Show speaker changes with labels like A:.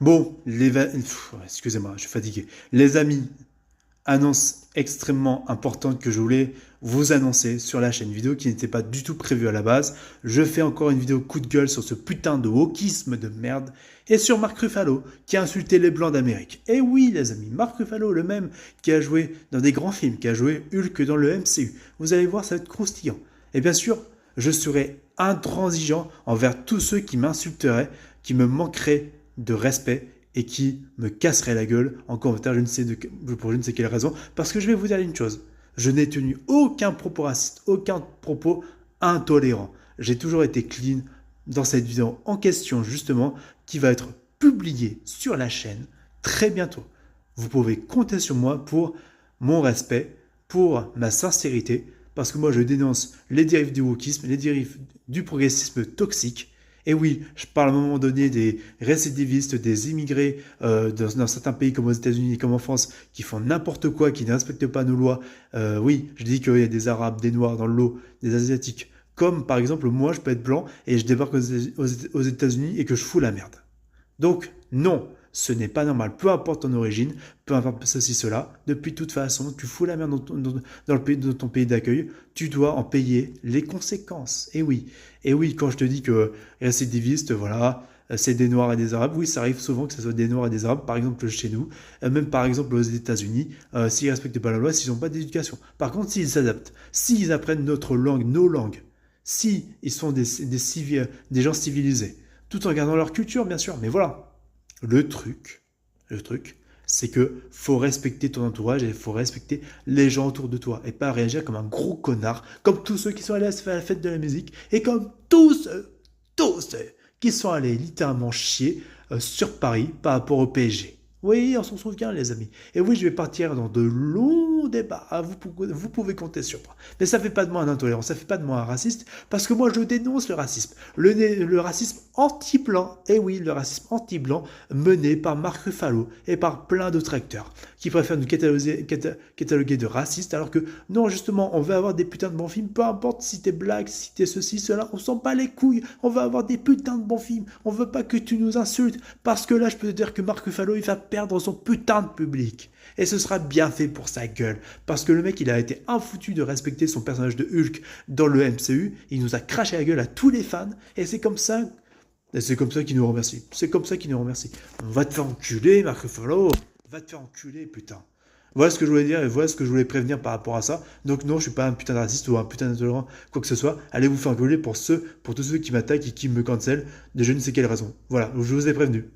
A: Bon, excusez-moi, je suis fatigué. Les amis, annonce extrêmement importante que je voulais vous annoncer sur la chaîne vidéo qui n'était pas du tout prévue à la base. Je fais encore une vidéo coup de gueule sur ce putain de wokisme de merde et sur Mark Ruffalo qui a insulté les blancs d'Amérique. Et oui les amis, Mark Ruffalo, le même qui a joué dans des grands films, qui a joué Hulk dans le MCU. Vous allez voir, ça va être croustillant. Et bien sûr, je serai intransigeant envers tous ceux qui m'insulteraient, qui me manqueraient de respect et qui me casserait la gueule en commentaire pour je ne sais quelle raison, parce que je vais vous dire une chose, je n'ai tenu aucun propos raciste, aucun propos intolérant. J'ai toujours été clean dans cette vidéo en question justement, qui va être publiée sur la chaîne très bientôt. Vous pouvez compter sur moi pour mon respect, pour ma sincérité, parce que moi je dénonce les dérives du wokisme, les dérives du progressisme toxique. Et oui, je parle à un moment donné des récidivistes, des immigrés dans certains pays comme aux États-Unis, comme en France, qui font n'importe quoi, qui ne respectent pas nos lois. Oui, je dis qu'il y a des Arabes, des Noirs dans le lot, des Asiatiques. Comme par exemple, moi, je peux être blanc et je débarque aux États-Unis et que je fous la merde. Donc, non, ce n'est pas normal. Peu importe ton origine, peu importe ceci, cela, depuis toute façon, tu fous la merde dans ton pays d'accueil, tu dois en payer les conséquences. Et oui, quand je te dis que récidiviste, voilà, c'est des Noirs et des Arabes, oui, ça arrive souvent que ce soit des Noirs et des Arabes, par exemple chez nous, même par exemple aux États-Unis, s'ils ne respectent pas la loi, s'ils n'ont pas d'éducation. Par contre, s'ils s'adaptent, s'ils apprennent notre langue, nos langues, s'ils sont des gens civilisés, tout en gardant leur culture, bien sûr, mais voilà. Le truc, c'est que faut respecter ton entourage et il faut respecter les gens autour de toi et pas réagir comme un gros connard, comme tous ceux qui sont allés à la fête de la musique et comme tous ceux qui sont allés littéralement chier sur Paris par rapport au PSG. Oui, on s'en souvient, les amis. Et oui, je vais partir dans de longs débats. Ah, vous pouvez compter sur moi. Mais ça fait pas de moi un intolérant, ça fait pas de moi un raciste, parce que moi, je dénonce le racisme. Le racisme anti-blanc. Et oui, le racisme anti-blanc mené par Mark Ruffalo et par plein d'autres acteurs qui préfèrent nous cataloguer de racistes, alors que non, justement, on veut avoir des putains de bons films, peu importe si t'es black, si t'es ceci, cela, on s'en bat les couilles. On va avoir des putains de bons films. On veut pas que tu nous insultes, parce que là, je peux te dire que Mark Ruffalo, il va perdre son putain de public. Et ce sera bien fait pour sa gueule. Parce que le mec, il a été infoutu de respecter son personnage de Hulk dans le MCU. Il nous a craché la gueule à tous les fans. Et c'est comme ça qu'il nous remercie. C'est comme ça qu'il nous remercie. On va te faire enculer, Mark Ruffalo. Va te faire enculer, putain. Voilà ce que je voulais dire et voilà ce que je voulais prévenir par rapport à ça. Donc non, je suis pas un putain de raciste ou un putain d'intolérant, quoi que ce soit. Allez vous faire engueuler pour tous ceux qui m'attaquent et qui me cancellent de je ne sais quelle raison. Voilà, je vous ai prévenu.